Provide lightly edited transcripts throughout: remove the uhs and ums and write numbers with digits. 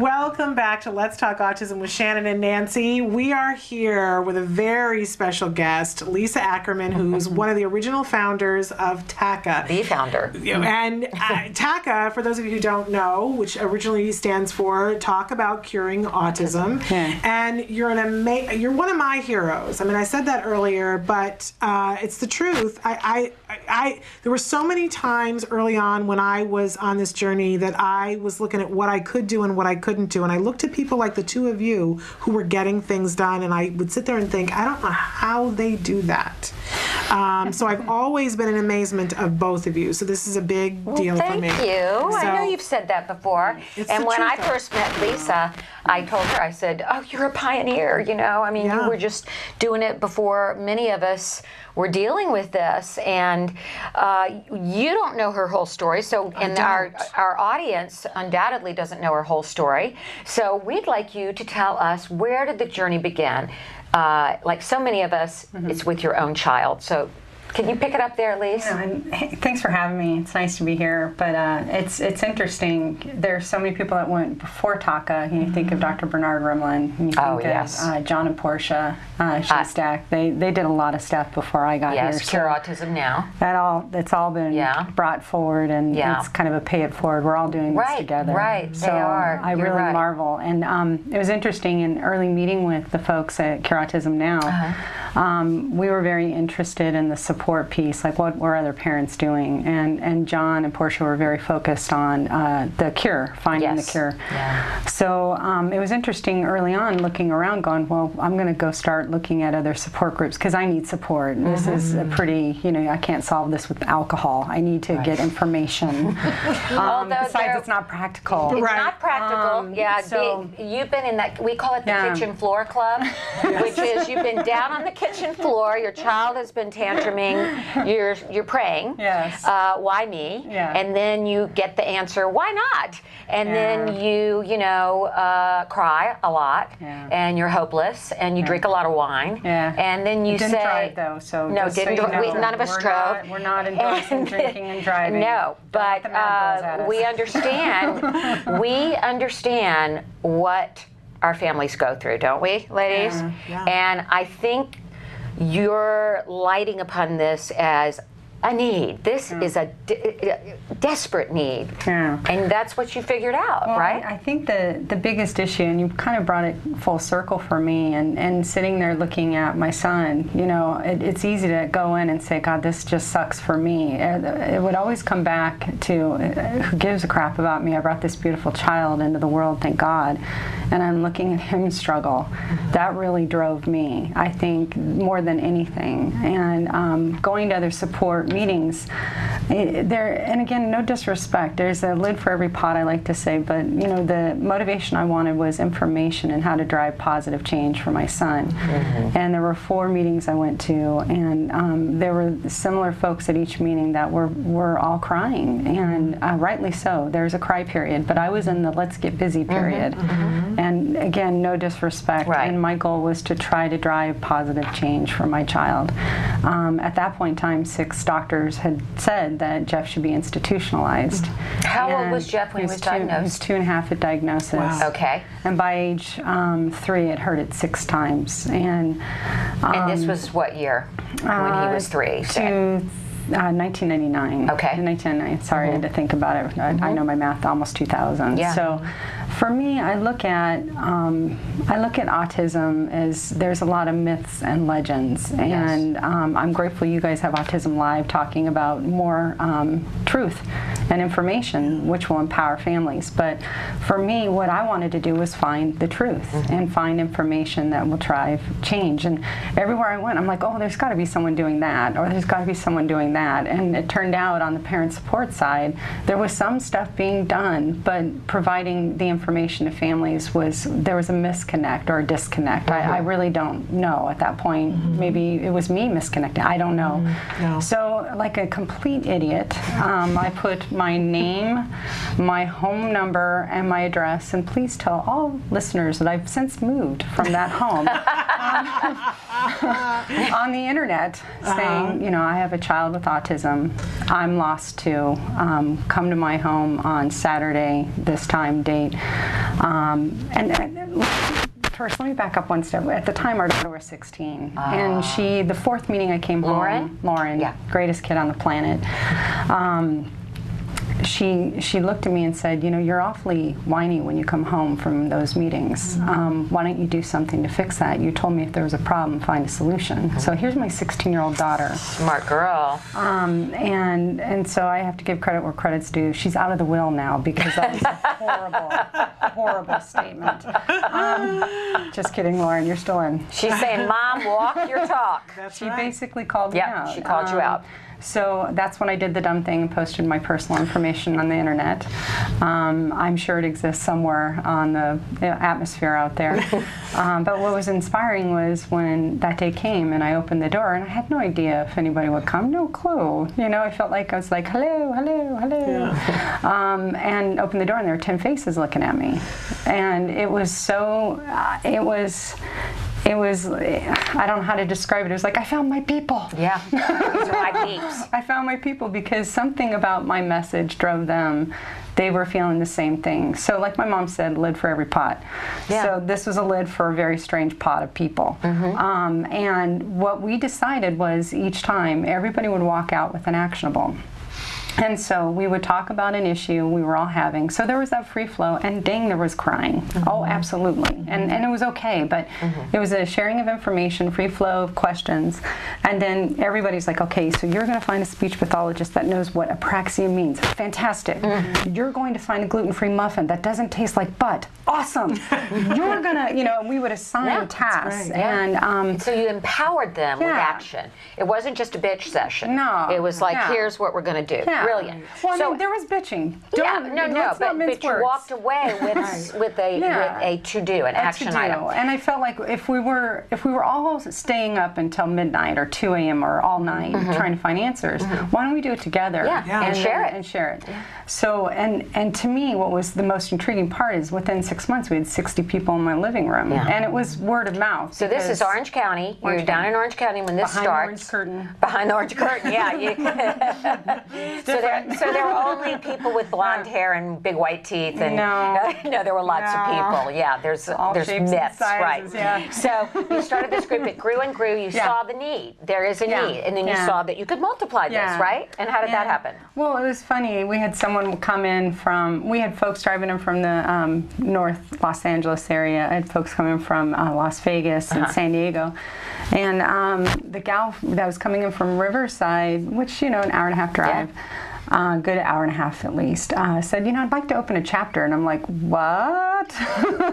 Welcome back to Let's Talk Autism with Shannon and Nancy. We are here with a very special guest, Lisa Ackerman, who's one of the original founders of TACA. The founder. And TACA, for those of you who don't know, which originally stands for Talk About Curing Autism. Yeah. And you're you're one of my heroes. I mean, I said that earlier, but it's the truth. There were so many times early on when I was on this journey that I was looking at what I could do and what I couldn't do. And I looked at people like the two of you who were getting things done, and I would sit there and think, I don't know how they do that. So I've always been in amazement of both of you. So this is a big deal for me. Thank you. So, I know you've said that before. And when I first met Lisa, I told her, I said, oh, you're a pioneer, you know. I mean, you were just doing it before many of us were dealing with this. And you don't know her whole story. So, and our audience undoubtedly doesn't know her whole story. So we'd like you to tell us, where did the journey begin? Like so many of us, it's with your own child. So can you pick it up there, Lise? And thanks for having me. It's nice to be here. But it's interesting. There's so many people that went before TACA. You think of Dr. Bernard Rimland. You think of John and Portia Stack. They did a lot of stuff before I got here. Yes, Cure Autism Now. It's all been brought forward, and it's kind of a pay it forward. We're all doing this together. Right, so they are. I really marvel. And it was interesting in early meeting with the folks at Cure Autism Now. We were very interested in the support piece, like what were other parents doing, and John and Portia were very focused on the cure, finding the cure. So it was interesting early on looking around going, well, I'm going to go start looking at other support groups because I need support. This is a pretty, I can't solve this with alcohol. I need to get information. Besides, it's not practical. It's not practical. So you've been in that, we call it the kitchen floor club, which is you've been down on the kitchen floor, your child has been tantruming, you're praying, why me? And then you get the answer, why not? And then you cry a lot, and you're hopeless, and you drink a lot of wine, and then you didn't say, drive though, so no, didn't. None of us drove. We're not endorsing drinking and driving. No, but we understand. We understand what our families go through, don't we, ladies? And I think you're lighting upon this as a need. This is a desperate need. And that's what you figured out, right? I think the biggest issue, and you kind of brought it full circle for me, and sitting there looking at my son, it's easy to go in and say, God, this just sucks for me. It would always come back to, who gives a crap about me? I brought this beautiful child into the world, thank God. And I'm looking at him struggle. That really drove me, I think, more than anything. And going to other support meetings, and again, no disrespect, there's a lid for every pot, I like to say, but the motivation I wanted was information and how to drive positive change for my son. And there were 4 meetings I went to, and there were similar folks at each meeting that were all crying, and rightly so. There's a cry period, but I was in the let's get busy period. And again, no disrespect, and my goal was to try to drive positive change for my child. At that point in time, 6 doctors had said that Jeff should be institutionalized. How old was Jeff when he was diagnosed? He was 2.5 at diagnosis. Wow. Okay. And by age 3, it hurt it 6 times. And this was what year? When he was 3? 1999. Okay. 1999. Sorry, I had to think about it. I know my math, almost 2000. Yeah. So, for me, I look at autism as there's a lot of myths and legends, and I'm grateful you guys have Autism Live talking about more truth and information, which will empower families. But for me, what I wanted to do was find the truth and find information that will drive change. And everywhere I went, I'm like, oh, there's got to be someone doing that, or there's got to be someone doing that. And it turned out on the parent support side, there was some stuff being done, but providing the information to families there was a misconnect or a disconnect. I really don't know at that point. Maybe it was me misconnected. I don't know. No. So like a complete idiot, I put my name, my home number, and my address, and please tell all listeners that I've since moved from that home on the internet, saying, I have a child with autism. I'm lost too. Come to my home on Saturday, this time, date. And first, let me back up one step. At the time, our daughter was 16, and the fourth meeting I came home, Lauren, yeah, greatest kid on the planet. She looked at me and said, you know, you're awfully whiny when you come home from those meetings. Why don't you do something to fix that? You told me if there was a problem, find a solution. So here's my 16-year-old daughter. Smart girl. And so I have to give credit where credit's due. She's out of the will now because that was a horrible statement. Just kidding, Lauren, you're still in. She's saying, Mom, walk your talk. She basically called me out. Yeah, she called you out. So that's when I did the dumb thing and posted my personal information on the internet. I'm sure it exists somewhere on the atmosphere out there. But what was inspiring was when that day came and I opened the door and I had no idea if anybody would come, no clue. You know, I felt like I was like, hello, hello, hello. Yeah. And opened the door and there were 10 faces looking at me. And it was so, it was, I don't know how to describe it. It was like, I found my people. Yeah, these are my peeps. I found my people because something about my message drove them. They were feeling the same thing. So like my mom said, lid for every pot. Yeah. So this was a lid for a very strange pot of people. And what we decided was each time, everybody would walk out with an actionable. And so we would talk about an issue we were all having. So there was that free flow, and dang, there was crying. Oh, absolutely. And it was okay, but it was a sharing of information, free flow of questions. And then everybody's like, okay, so you're going to find a speech pathologist that knows what apraxia means. Fantastic. You're going to find a gluten-free muffin that doesn't taste like butt. Awesome. You're going to, you know, we would assign tasks. Right. And so you empowered them with action. It wasn't just a bitch session. No. It was like, here's what we're going to do. Yeah. Brilliant. Well, so, I mean, there was bitching. But you walked away with a to-do, an action item. And I felt like if we were all staying up until midnight or 2 a.m. or all night trying to find answers, why don't we do it together? And share it. And share it. So, and to me, what was the most intriguing part is within 6 months, we had 60 people in my living room. Yeah. And it was word of mouth. So this is Orange County. You're down in Orange County when this starts. Behind the orange curtain. Behind the orange curtain, yeah. So there were only people with blonde hair and big white teeth, and no, there were lots of people. Yeah, there's myths, right? Yeah. So you started this group. It grew and grew. You saw the need. There is a need, and then you saw that you could multiply this, right? And how did that happen? Well, it was funny. We had someone come in from. We had folks driving in from the North Los Angeles area. I had folks coming from Las Vegas and San Diego. And the gal that was coming in from Riverside, which, you know, an hour and a half drive, good hour and a half at least, said, you know, I'd like to open a chapter. And I'm like, what?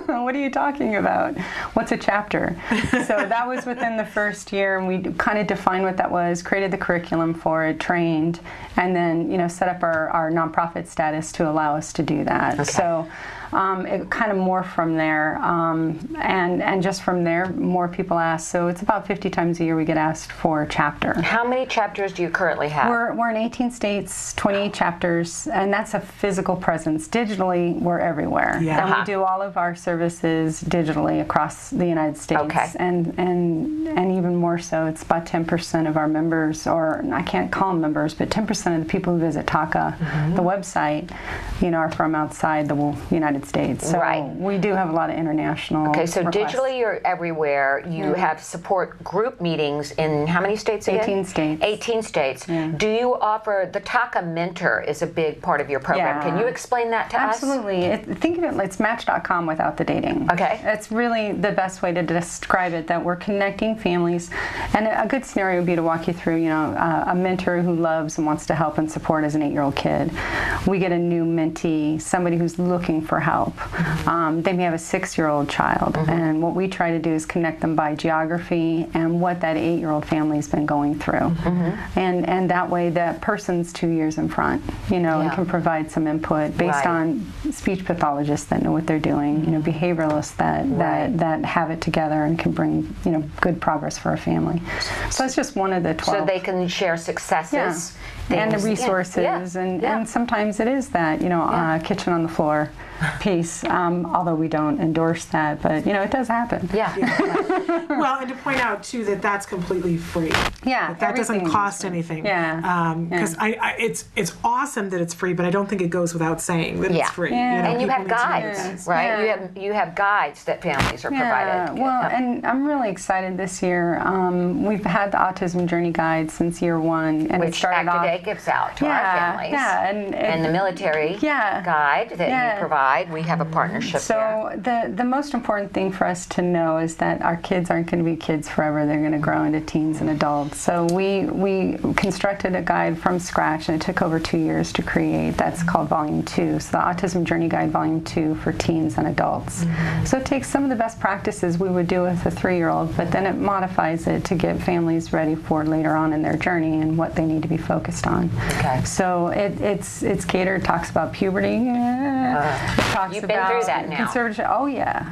What are you talking about? What's a chapter? So that was within the first year, and we kind of defined what that was, created the curriculum for it, trained, and then, you know, set up our nonprofit status to allow us to do that. Okay. So it kind of morphed from there, and just from there, more people ask. So it's about 50 times a year we get asked for a chapter. How many chapters do you currently have? We're in 18 states, 28 chapters, and that's a physical presence. Digitally, we're everywhere. Yeah. And we do all of our services digitally across the United States. Okay. And even more so, it's about 10% of our members, or I can't call them members, but 10% of the people who visit TACA, the website, you know, are from outside the United States. So we do have a lot of international so requests. Digitally you're everywhere. You have support group meetings in how many states again? 18 states. 18 states. Yeah. Do you offer, the TACA Mentor is a big part of your program. Can you explain that to us? Absolutely. Think of it, it's Match.com without the dating. Okay. It's really the best way to describe it, that we're connecting families. And a good scenario would be to walk you through, you know, a mentor who loves and wants to help and support as an 8-year-old kid. We get a new mentee, somebody who's looking for help. They may have a 6-year-old child, and what we try to do is connect them by geography and what that 8-year-old family's been going through. And that way that person's 2 years in front, you know, and can provide some input based on speech pathologists that know what they're doing, you know, behavioralists that have it together and can bring, you know, good progress for a family. So that's just one of the 12. So they can share successes. And the resources, and sometimes it is that, you know, kitchen on the floor. piece, although we don't endorse that, but it does happen. Yeah. Well, and to point out too that that's completely free. Yeah, that doesn't cost anything. Yeah. Because it's awesome that it's free, but I don't think it goes without saying that it's free. Yeah. And you have guides, right? Yeah. You have guides that families are provided. Well, and I'm really excited this year. We've had the Autism Journey Guide since year 1, and Which it started Act off. Today gives out to our families. Yeah, and the military guide that you provide. We have a partnership So the most important thing for us to know is that our kids aren't going to be kids forever. They're going to grow into teens and adults. So we constructed a guide from scratch, and it took over 2 years to create. That's called Volume 2. So the Autism Journey Guide Volume 2 for teens and adults. So it takes some of the best practices we would do with a 3-year-old, but then it modifies it to get families ready for later on in their journey and what they need to be focused on. Okay. So it's catered. Talks about puberty. You've been through that now. Oh yeah,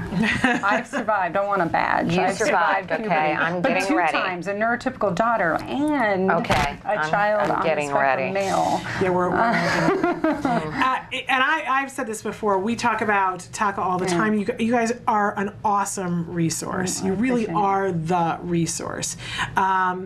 I've survived. I want a badge. You've survived. Okay, I'm but getting 2 ready. times, a neurotypical daughter and a child I'm on getting the spectrum ready. male. Yeah, we're and I've said this before. We talk about TACA all the time. You guys are an awesome resource. You really are the resource.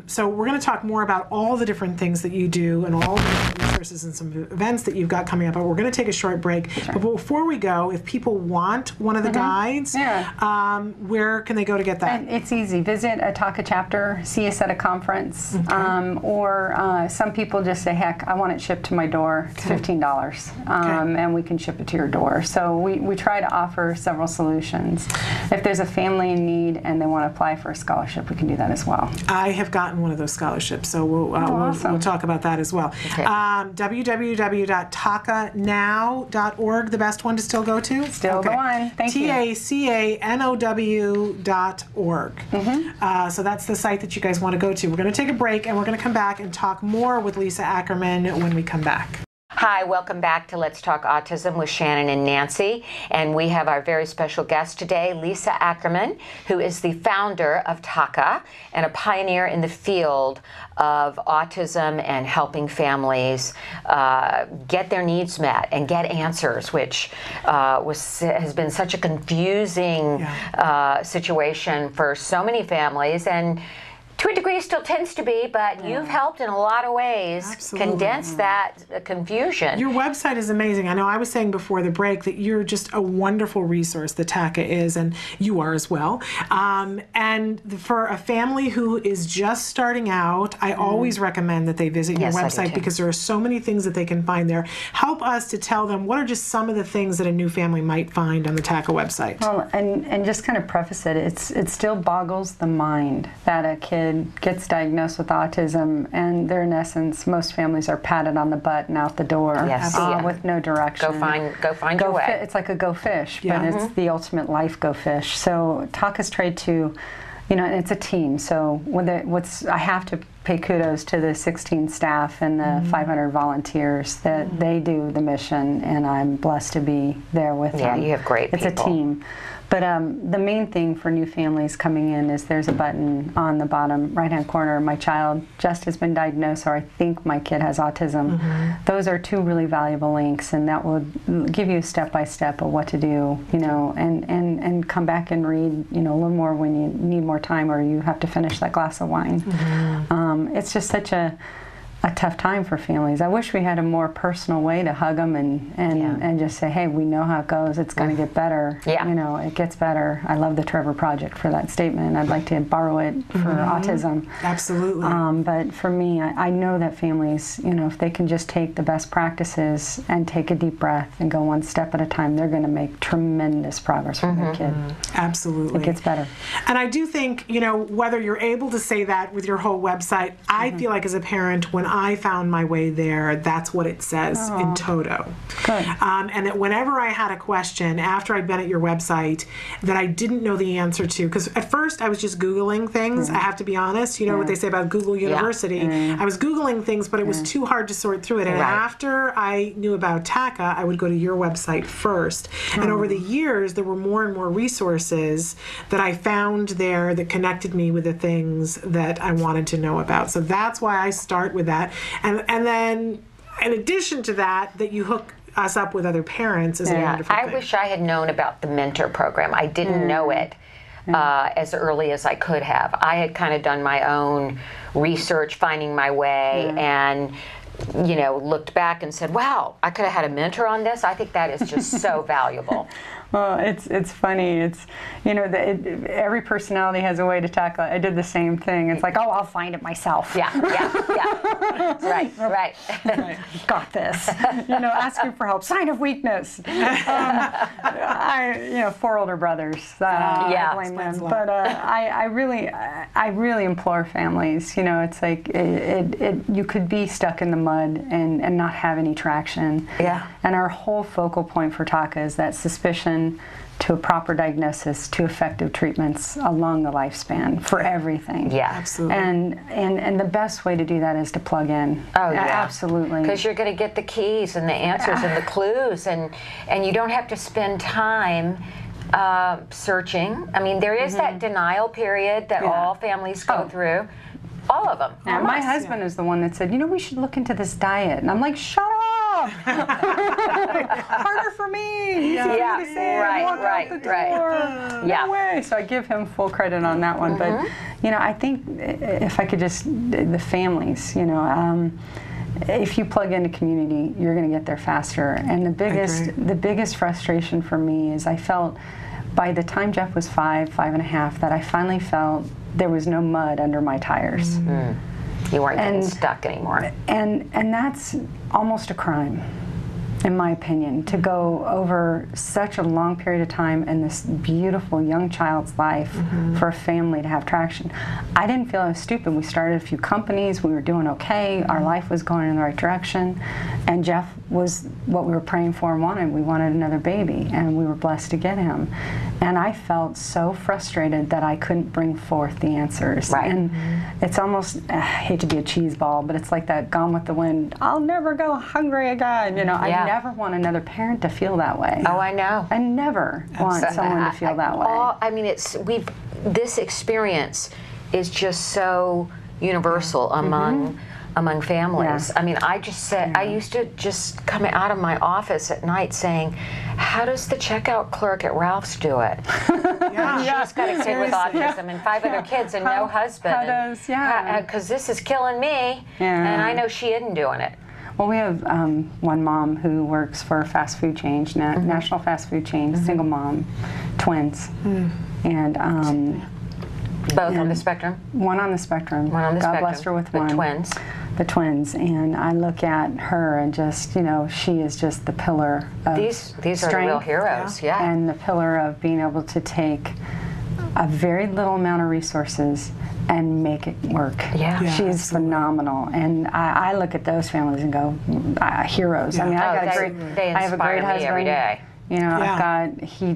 So we're going to talk more about all the different things that you do and all the different resources and some events that you've got coming up. But we're going to take a short break. Sure. But before we go, if people want one of the guides, where can they go to get that? And it's easy. Visit a TACA chapter, see us at a conference, or some people just say, heck, I want it shipped to my door. It's $15, and we can ship it to your door. So we try to offer several solutions. If there's a family in need and they want to apply for a scholarship, we can do that as well. I have gotten one of those scholarships, so we'll talk about that as well. Okay. www.tacanow.org, the best one to still go to? Still the one. Thank you. TACANOW.org. So that's the site that you guys want to go to. We're going to take a break, and we're going to come back and talk more with Lisa Ackerman when we come back. Hi, welcome back to Let's Talk Autism with Shannon and Nancy. And we have our very special guest today, Lisa Ackerman, who is the founder of TACA and a pioneer in the field of autism and helping families get their needs met and get answers, which has been such a confusing situation for so many families. And to a degree still tends to be, but you've helped in a lot of ways condense that confusion. Your website is amazing. I know I was saying before the break that you're just a wonderful resource, the TACA is, and you are as well. And for a family who is just starting out, I always recommend that they visit your website because there are so many things that they can find there. Help us to tell them what are just some of the things that a new family might find on the TACA website. Well, and just kind of preface it, it still boggles the mind that a kid gets diagnosed with autism and they're, in essence, most families are patted on the butt and out the door with no direction. Go find your way. It's like a go fish, but it's the ultimate life go fish. So TACA's tried to, and it's a team. So I have to pay kudos to the 16 staff and the 500 volunteers that they do the mission, and I'm blessed to be there with them. Yeah, you have great people. It's a team. But the main thing for new families coming in is there's a button on the bottom right-hand corner. My child just has been diagnosed, or I think my kid has autism. Those are 2 really valuable links, and that will give you a step-by-step of what to do, and come back and read, a little more when you need more time or you have to finish that glass of wine. It's just such a tough time for families. I wish we had a more personal way to hug them and just say, hey, we know how it goes. It's going to get better. It gets better. I love the Trevor Project for that statement. I'd like to borrow it for autism. Absolutely. But for me, I know that families, if they can just take the best practices and take a deep breath and go one step at a time, they're going to make tremendous progress with their kid. Absolutely. It gets better. And I do think, whether you're able to say that with your whole website, I feel like as a parent, when I found my way there, that's what it says in toto. Good. And that whenever I had a question after I'd been at your website that I didn't know the answer to, because at first I was just Googling things, I have to be honest, what they say about Google University. I was Googling things, but it was too hard to sort through it. And after I knew about TACA, I would go to your website first. And over the years, there were more and more resources that I found there that connected me with the things that I wanted to know about. So that's why I start with that. And then in addition to that you hook us up with other parents is a wonderful thing. I wish I had known about the mentor program. I didn't know it as early as I could have. I had kind of done my own research, finding my way, and looked back and said, wow, I could have had a mentor on this. I think that is just so valuable. Well, it's funny. It's, every personality has a way to tackle it. I did the same thing. It's like, oh, I'll find it myself. Yeah. Right. Got this. Asking for help, sign of weakness. 4 older brothers. I blame them. But I really implore families. It's like you could be stuck in the mud and not have any traction. Yeah. And our whole focal point for TACA is that suspicion to a proper diagnosis to effective treatments along the lifespan for everything. Yeah, absolutely. And the best way to do that is to plug in. Oh, yeah. Absolutely. Because you're going to get the keys and the answers and the clues, and you don't have to spend time searching. I mean, there is that denial period that all families go through. All of them. Yeah, my husband is the one that said, we should look into this diet. And I'm like, shut up! Harder for me! Right. No way! So I give him full credit on that one. But, I think if I could just, the families, if you plug into community, you're going to get there faster. And the biggest frustration for me is I felt by the time Jeff was 5.5, that I finally felt there was no mud under my tires. You weren't getting stuck anymore. And that's almost a crime, in my opinion, to go over such a long period of time in this beautiful young child's life for a family to have traction. I didn't feel I was stupid. We started a few companies. We were doing okay. Our life was going in the right direction. And Jeff was what we were praying for and wanted. We wanted another baby, and we were blessed to get him. And I felt so frustrated that I couldn't bring forth the answers. Right. And it's almost, I hate to be a cheese ball, but it's like that Gone with the Wind, I'll never go hungry again. I never want another parent to feel that way. Oh, I know. I never want someone to feel that way. This experience is just so universal among families. Yeah. I mean, I used to just come out of my office at night saying, how does the checkout clerk at Ralph's do it? She's got a kid with autism and 5 other kids and no husband. Because this is killing me, and I know she isn't doing it. Well, we have one mom who works for a fast food chain, national fast food chain, single mom, twins, and both on the spectrum. One on the spectrum. One on the spectrum. God bless her with one. The twins. The twins, and I look at her and just, she is just the pillar of these are strength, the real heroes, and the pillar of being able to take a very little amount of resources and make it work. She's phenomenal, and I look at those families and go, heroes. I mean, I have a great husband every day. I've got, he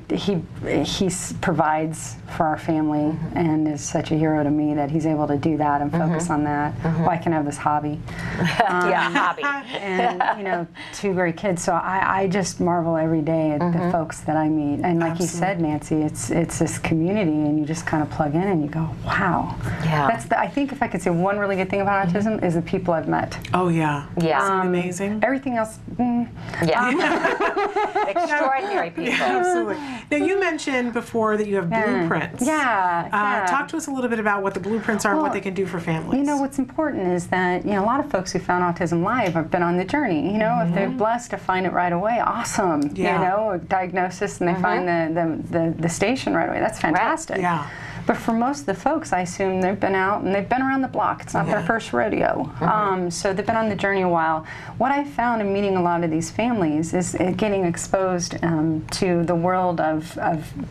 provides for our family and is such a hero to me that he's able to do that and focus on that. Well, I can have this hobby. Hobby. And, 2 great kids. So I just marvel every day at the folks that I meet. And like you said, Nancy, it's this community, and you just kind of plug in and you go, wow. Yeah. I think if I could say one really good thing about autism is the people I've met. Oh, yeah. Yeah. Amazing. Everything else, extraordinary people. Absolutely. Now, you mentioned before that you have blueprints. Talk to us a little bit about what the blueprints are and what they can do for families. What's important is that, a lot of folks who found Autism Live have been on the journey. If they're blessed to find it right away, awesome. A diagnosis, and they find the station right away. That's fantastic. Right. Yeah. But for most of the folks, I assume they've been out and they've been around the block. It's not their first rodeo. So they've been on the journey a while. What I found in meeting a lot of these families is getting exposed to the world of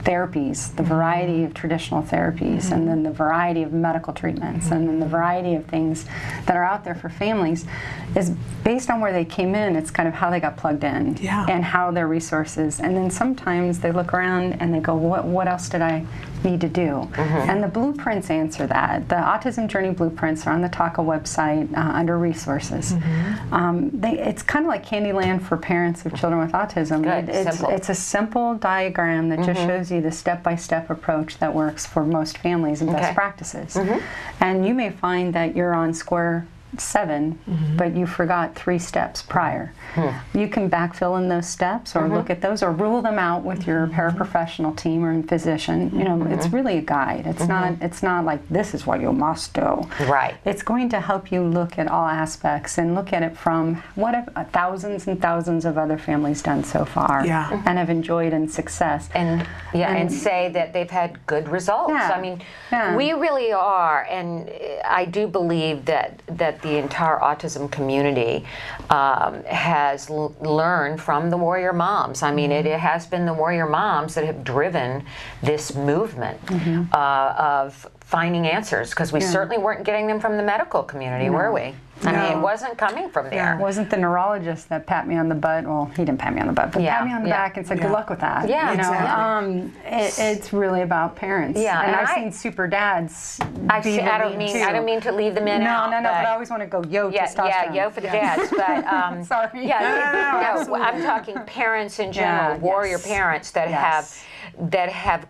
therapies, the variety of traditional therapies, and then the variety of medical treatments, and then the variety of things that are out there for families is based on where they came in. It's kind of how they got plugged in and how their resources. And then sometimes they look around and they go, what else did I need to do? And the blueprints answer that. The Autism Journey blueprints are on the TACA website under resources. It's kind of like Candyland for parents of children with autism. It's a simple diagram that just shows you the step-by-step approach that works for most families and best practices. And you may find that you're on square 7, but you forgot 3 steps prior. You can backfill in those steps or look at those or rule them out with your paraprofessional team or physician. You know, it's really a guide. It's not like this is what you must do. Right. It's going to help you look at all aspects and look at it from what have thousands and thousands of other families done so far and have enjoyed in success. And say that they've had good results. I mean, we really are, and I do believe that the entire autism community has learned from the warrior moms. I mean, it has been the warrior moms that have driven this movement of finding answers, because we certainly weren't getting them from the medical community, were we? I mean, it wasn't coming from there. It wasn't the neurologist that pat me on the butt. Well, he didn't pat me on the butt, but pat me on the back and said, good luck with that. Yeah, you know? exactly. It's really about parents. Yeah, and I've seen super dads I don't mean to leave the men out. No, but I always want to go, yo, testosterone. Yeah, yo for the dads. But, sorry. No, I'm talking parents in general, warrior parents that have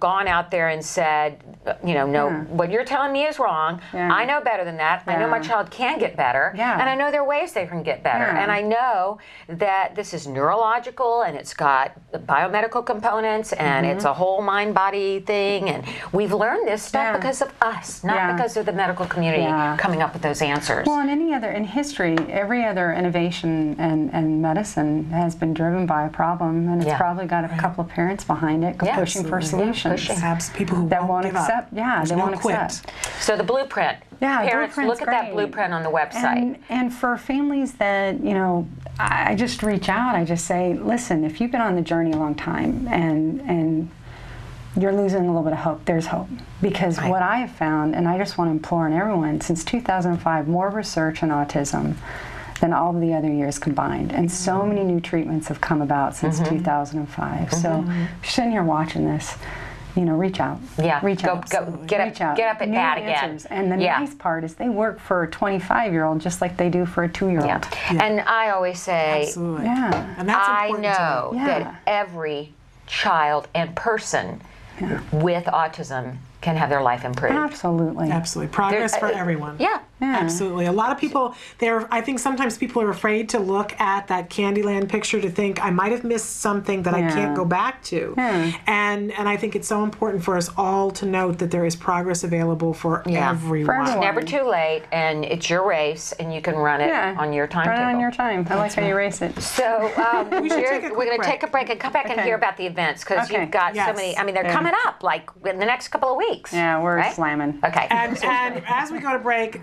gone out there and said, you know, no, what you're telling me is wrong. I know better than that. I know my child can get better. And I know there are ways they can get better. And I know that this is neurological, and it's got biomedical components, and it's a whole mind-body thing. And we've learned this stuff because of us, not because of the medical community coming up with those answers. Well, in history, every other innovation and medicine has been driven by a problem, and it's probably got a couple of parents behind it pushing for solutions. People who won't accept. They won't accept. So the blueprint. Parents, look at that blueprint on the website. And for families that, you know, I just reach out. I just say, listen, if you've been on the journey a long time and you're losing a little bit of hope, there's hope. Because what I have found, and I just want to implore on everyone, since 2005, more research on autism than all of the other years combined. And so many new treatments have come about since 2005. So if you're sitting here watching this, you know, reach out. Reach out. Get up at that again. And the nice part is they work for a 25-year-old just like they do for a 2-year-old. And I always say, and that's I know that every child and person with autism can have their life improved. Absolutely. Progress for everyone. Absolutely. A lot of people, I think sometimes people are afraid to look at that Candyland picture to think, I might have missed something that I can't go back to. And I think it's so important for us all to note that there is progress available for everyone. It's never too late, and it's your race, and you can run it on your timetable. Run it on your time. I like how you race it. So we're going to take a break and come back and hear about the events, because you've got so many. I mean, they're coming up like in the next couple of weeks. Yeah, we're slamming. Okay. And as we go to break,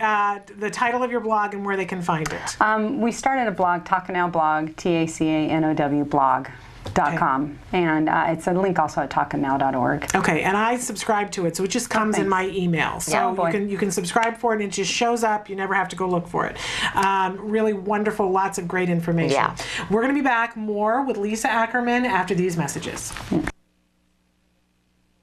the title of your blog and where they can find it. We started a blog, TACA Now blog, TACANOW blog.com. And it's a link also at tacanow.org. Okay, and I subscribe to it, so it just comes in my email. So you can subscribe for it, and it just shows up. You never have to go look for it. Really wonderful, lots of great information. We're going to be back more with Lisa Ackerman after these messages.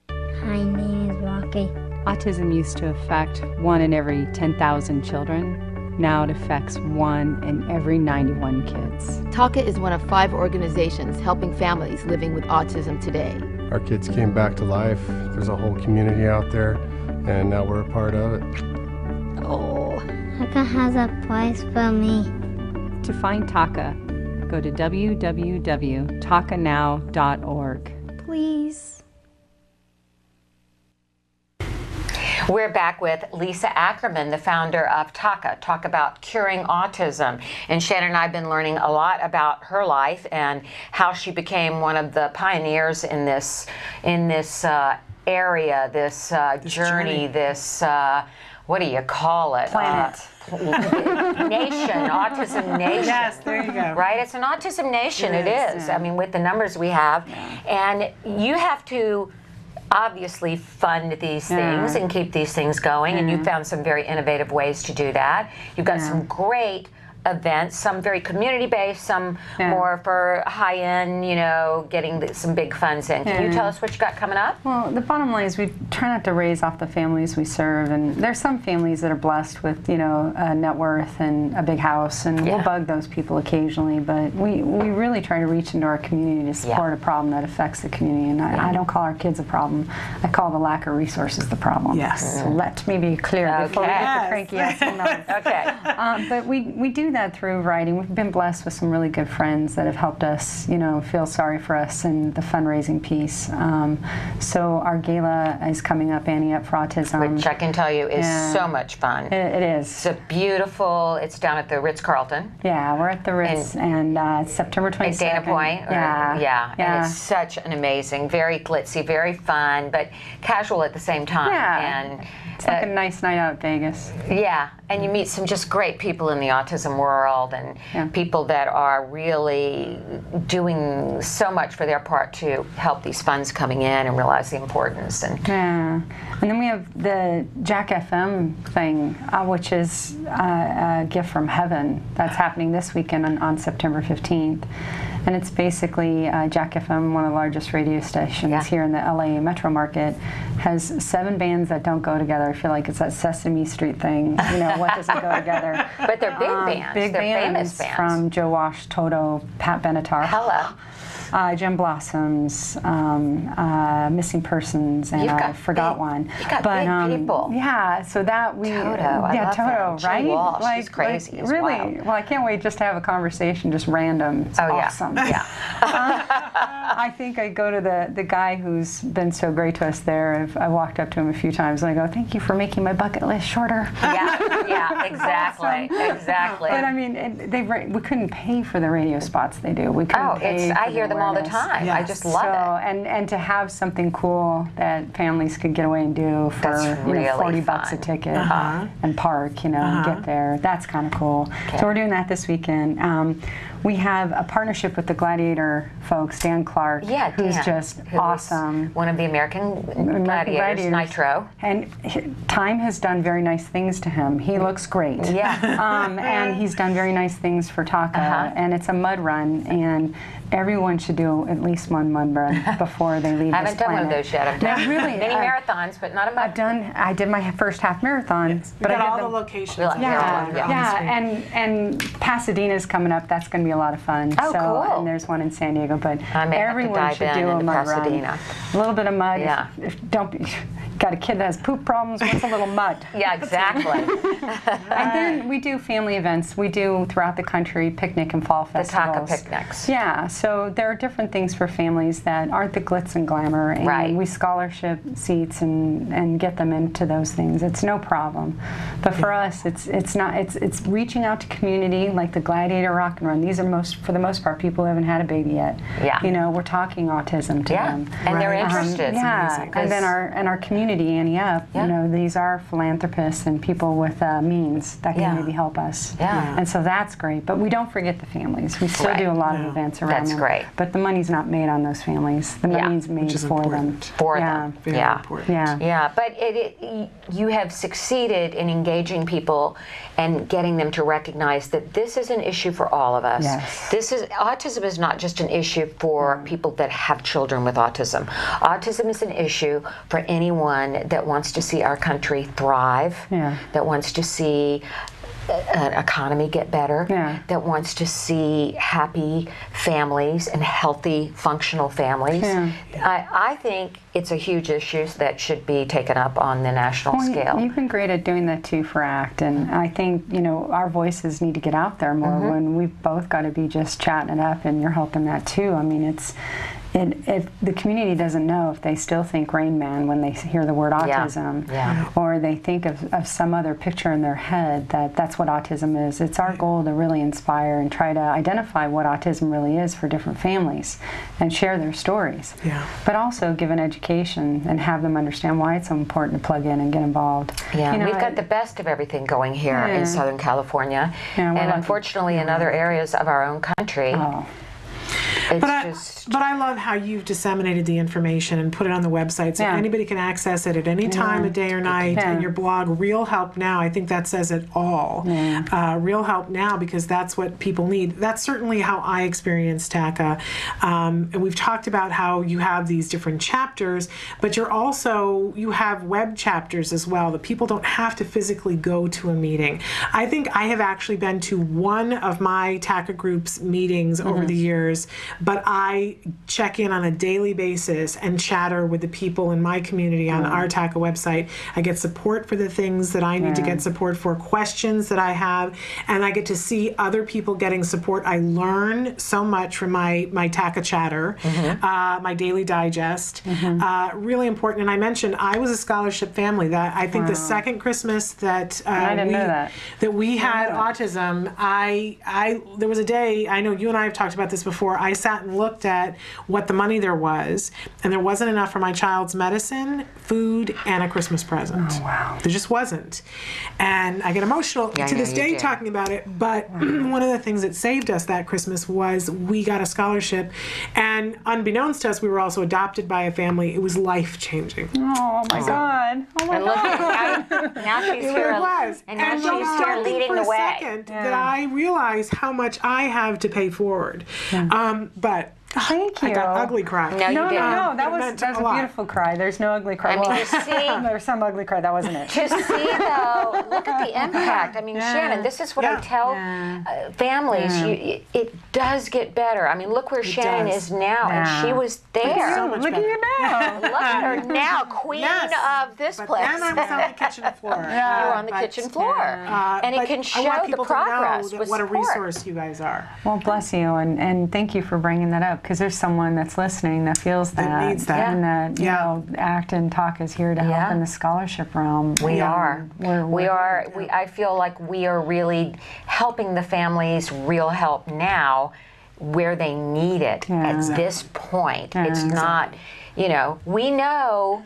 My name is Rocky. Autism used to affect 1 in every 10,000 children. Now it affects 1 in every 91 kids. TACA is one of 5 organizations helping families living with autism today. Our kids came back to life. There's a whole community out there, and now we're a part of it. Oh, TACA has a place for me. To find TACA, go to www.tacanow.org. Please. We're back with Lisa Ackerman, the founder of TACA, Talk About Curing Autism. And Shannon and I have been learning a lot about her life and how she became one of the pioneers in this area, this journey, this, what do you call it? Planet. Nation, Autism Nation. Yes, there you go. Right? It's an Autism Nation, it is. I mean, with the numbers we have. And you have to obviously fund these things and keep these things going, and you've found some very innovative ways to do that. You've got some great events, some very community-based, some more for high-end, you know, getting some big funds in. Can you tell us what you got coming up? Well, the bottom line is we try not to raise off the families we serve, and there's some families that are blessed with, you know, a net worth and a big house, and we'll bug those people occasionally, but we really try to reach into our community to support a problem that affects the community, and I don't call our kids a problem. I call the lack of resources the problem. Yes. So let me be clear before we get the cranky ass emails. Okay. But we do that through writing. We've been blessed with some really good friends that have helped us, you know, feel sorry for us in the fundraising piece. So our gala is coming up, Annie Up for Autism. Which I can tell you is so much fun. It is. It's a beautiful, it's down at the Ritz-Carlton. Yeah, we're at the Ritz, and it's September 22nd. At Dana Point. And it's such an amazing, very glitzy, very fun, but casual at the same time. And it's like a nice night out at Vegas. Yeah, and you meet some just great people in the autism world, and people that are really doing so much for their part to help these funds coming in and realize the importance. And and then we have the Jack FM thing, which is a gift from heaven. That's happening this weekend on September 15th. And it's basically Jack FM, one of the largest radio stations here in the LA metro market, has 7 bands that don't go together. I feel like it's that Sesame Street thing, you know, what doesn't go together. But they're big bands. Big they're bands, famous bands. From Joe Wash, Toto, Pat Benatar. Hello. Gem Blossoms, Missing Persons, and I forgot one. You got big people. Yeah, so that we... Toto, I love Toto, that. right? Walsh, she's crazy. Really? Wild. Well, I can't wait just to have a conversation, just random. It's awesome. Yeah. I think I go to the guy who's been so great to us there. I walked up to him a few times and I go, thank you for making my bucket list shorter. Yeah, exactly. Exactly. But I mean, we couldn't pay for the radio spots they do. We couldn't pay for I hear them all the time. Yes. I just love it. And to have something cool that families could get away and do for really $40 a ticket and park, you know, and get there. That's kind of cool. Okay. So we're doing that this weekend. We have a partnership with the Gladiator folks, Dan Clark, who's just awesome. One of the American Gladiators, Nitro. And Time has done very nice things to him. He looks great. And he's done very nice things for TACA. And it's a mud run, and everyone should do at least one mud run before they leave this planet. I haven't done one of those yet. I've done many marathons, but not a mud. I did my first half marathon. But I got all the locations. And Pasadena's coming up. That's going to be a lot of fun. Oh, cool. And there's one in San Diego, but everyone should do a mud run. A little bit of mud. Yeah. Got a kid that has poop problems, what's a little mud? Yeah, exactly. And then we do family events. We do throughout the country picnic and fall festivals. The TACA picnics. Yeah, so there are different things for families that aren't the glitz and glamour, and we scholarship seats and get them into those things. It's no problem. But for us, it's reaching out to community like the Gladiator Rock and Run. These are for the most part people who haven't had a baby yet. Yeah. You know, we're talking autism to them. And they're interested. And then our community, Annie Up, you know, these are philanthropists and people with means that can maybe help us. And so that's great. But we don't forget the families. We still do a lot of events around them. That's great. But the money's not made on those families. The money's made for them. For them. Very important. Yeah. But you have succeeded in engaging people and getting them to recognize that this is an issue for all of us. Autism is not just an issue for people that have children with autism. Autism is an issue for anyone that wants to see our country thrive, that wants to see an economy get better, that wants to see happy families and healthy, functional families. I think it's a huge issue that should be taken up on the national scale. You've been great at doing that too for ACT, and I think, you know, our voices need to get out there more when we've both got to be just chatting it up, and you're helping that too. I mean, if the community doesn't know, if they still think Rain Man when they hear the word autism, or they think of some other picture in their head that's what autism is, it's our goal to really inspire and try to identify what autism really is for different families and share their stories. But also give an education and have them understand why it's so important to plug in and get involved. You know, we've got the best of everything going here in Southern California, and unfortunately in other areas of our own country. But I love how you've disseminated the information and put it on the website so anybody can access it at any time of day or night. And your blog, Real Help Now, I think that says it all. Real Help Now, because that's what people need. That's certainly how I experienced TACA. And we've talked about how you have these different chapters, but you have web chapters as well, that people don't have to physically go to a meeting. I think I have actually been to one of my TACA group's meetings over the years, but I check in on a daily basis and chatter with the people in my community on our TACA website. I get support for the things that I need to get support for, questions that I have, and I get to see other people getting support. I learn so much from my TACA chatter, my daily digest. Really important. And I mentioned I was a scholarship family. That I think the second Christmas that we had autism, there was a day, I know you and I have talked about this before, I sat and looked at what the money there was, and there wasn't enough for my child's medicine, food, and a Christmas present. Oh, wow. There just wasn't. And I get emotional to this day talking about it, but one of the things that saved us that Christmas was we got a scholarship, and unbeknownst to us, we were also adopted by a family. It was life-changing. Oh my God. Oh my God. Now she's here. It was. And now she's here leading the way. Second, that I realize how much I have to pay forward. But thank you. I got ugly cry. No, you didn't. No, that was a beautiful cry. There's no ugly cry. I mean, you see, there's some ugly cry. That wasn't it. To see, though, look at the impact. I mean, Shannon, this is what I tell families. It does get better. I mean, look where Shannon is now, and she was there. So much look better. at you now. Look at her now, queen of this place. Then I was on the kitchen floor. You were on the kitchen floor. And it can show the progress with what a support. resource you guys are. Well, bless you, and thank you for bringing that up, because there's someone that's listening that feels that, needs that. and that you know, ACT and TACA is here to help in the scholarship realm. We are. I feel like we are really helping the families real help now where they need it at this point. It's not, we know.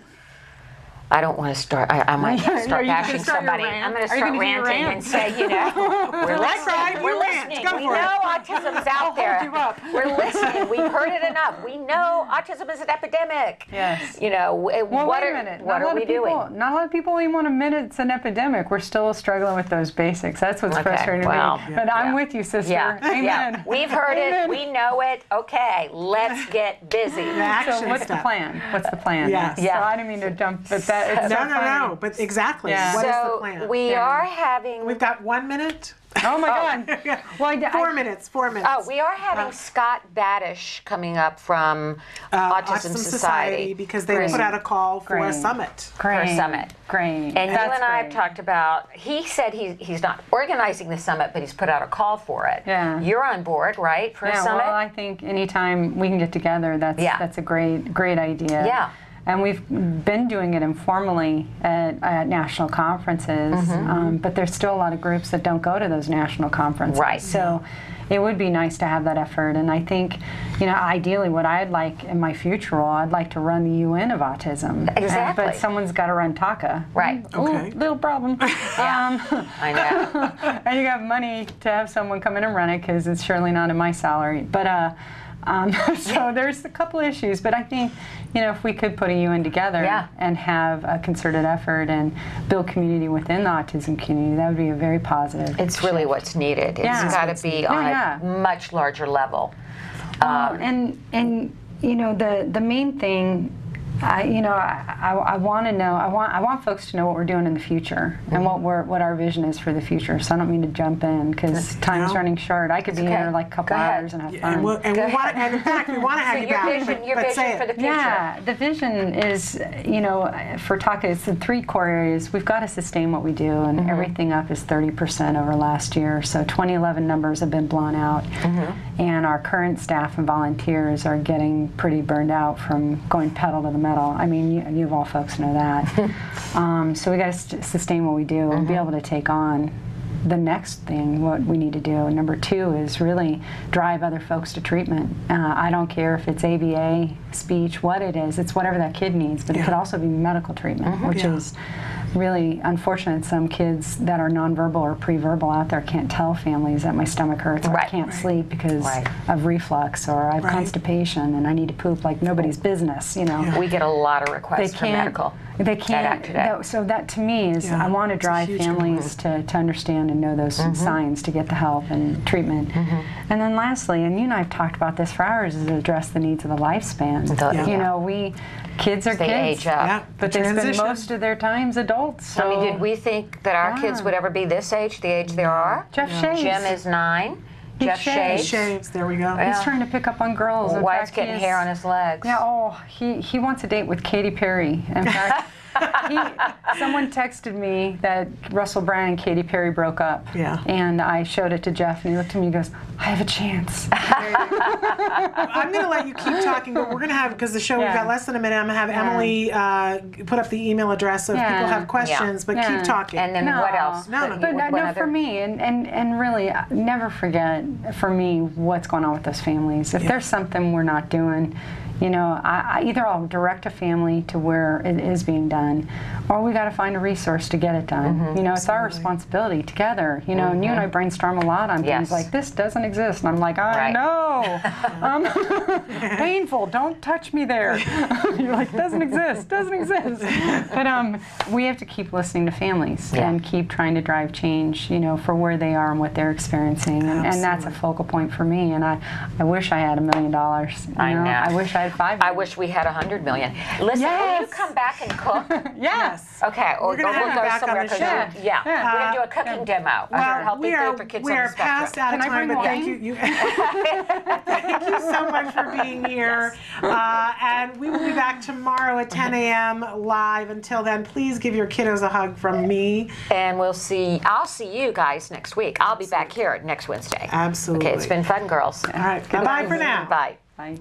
I don't want to start. I might start bashing somebody. I'm going to start ranting and say, we're listening. We're listening. We know autism's out there. We're listening. We've heard it enough. We know autism is an epidemic. Yes. Well, wait a minute. What are we doing? Not a lot of people even want to admit it's an epidemic. We're still struggling with those basics. That's what's frustrating me. But I'm with you, sister. Amen. Yeah. We've heard it. We know it. Okay, let's get busy. So what's the plan? What's the plan? Yes. So I didn't mean to jump, but that. No, but exactly. Yeah. What is the plan? We are having. We've got 1 minute. Oh my God. Well, 4 minutes. 4 minutes. Oh, we are having Scott Badish coming up from Autism Society because they put out a call for a summit. Great. For a summit. Great. And you and I have talked about, he said he's not organizing the summit, but he's put out a call for it. Yeah. You're on board, right, for a summit? Well, I think anytime we can get together, that's a great idea. Yeah. And we've been doing it informally at national conferences, but there's still a lot of groups that don't go to those national conferences. Right. So it would be nice to have that effort. And I think, ideally what I'd like in my future role, I'd like to run the UN of autism. Exactly. But someone's got to run TACA. Right. Okay. Ooh, little problem. I know. And you have money to have someone come in and run it, because it's surely not in my salary. But so there's a couple issues, but I think, if we could put a UN together and have a concerted effort and build community within the autism community, that would be a very positive. It's really what's needed. It's got to be on a much larger level. And the main thing, I want to know. I want folks to know what we're doing in the future and what our vision is for the future. So I don't mean to jump in because time's running short. I could be here like a couple hours and have fun. And in fact, we want to have you back. Your vision for the future. Yeah, the vision is, for TACA, it's in 3 core areas. We've got to sustain what we do, and everything up is 30% over last year. So 2011 numbers have been blown out, and our current staff and volunteers are getting pretty burned out from going pedal to the metal. I mean, you all folks know that. So we got to sustain what we do and be able to take on the next thing, what we need to do. And number 2 is really drive other folks to treatment. I don't care if it's ABA, speech, what it is. It's whatever that kid needs, but it could also be medical treatment, which is really unfortunate. Some kids that are nonverbal or pre-verbal out there can't tell families that my stomach hurts or I can't sleep because of reflux, or I have constipation and I need to poop like nobody's business, you know. We get a lot of requests for medical. They can't. So that to me is, I want to drive families to understand and know those signs to get the help and treatment. And then lastly, and you and I have talked about this for hours, is address the needs of the lifespan. You know, kids are kids, age up. but they spend most of their times adults. So. I mean, did we think that our kids would ever be this age, the age they are? Jeff shaves. Jim is 9. Jeff shaves. There we go. He's trying to pick up on girls. Wife's getting hair on his legs. Yeah. He wants a date with Katy Perry. In fact, someone texted me that Russell Brand and Katy Perry broke up. Yeah. And I showed it to Jeff, and he looked at me and goes, "I have a chance." I'm going to let you keep talking, but we're going to have, because the show, we've got less than a minute, I'm going to have Emily put up the email address so if people have questions, but keep talking. And then what else? No, for me, and really, never forget, for me, what's going on with those families. If there's something we're not doing, you know, either I'll direct a family to where it is being done, or we got to find a resource to get it done. You know, it's our responsibility together. You know, and you and I brainstorm a lot on things like, this doesn't exist, and I'm like, I know, painful. Don't touch me there. You're like, doesn't exist. But we have to keep listening to families and keep trying to drive change. You know, for where they are and what they're experiencing, and that's a focal point for me. And I wish I had $1 million. I know. I wish I had $5 million. I wish we had $100 million. Listen, will you come back and cook? Yes. Okay, or we'll go somewhere because we're going to do a cooking demo. Well, we are past out of time, but thank you. Thank you so much for being here. And we will be back tomorrow at 10 a.m. live. Until then, please give your kiddos a hug from me. And I'll see you guys next week. I'll be back here next Wednesday. Absolutely. Okay, it's been fun, girls. All right, bye-bye for now. Bye. Bye.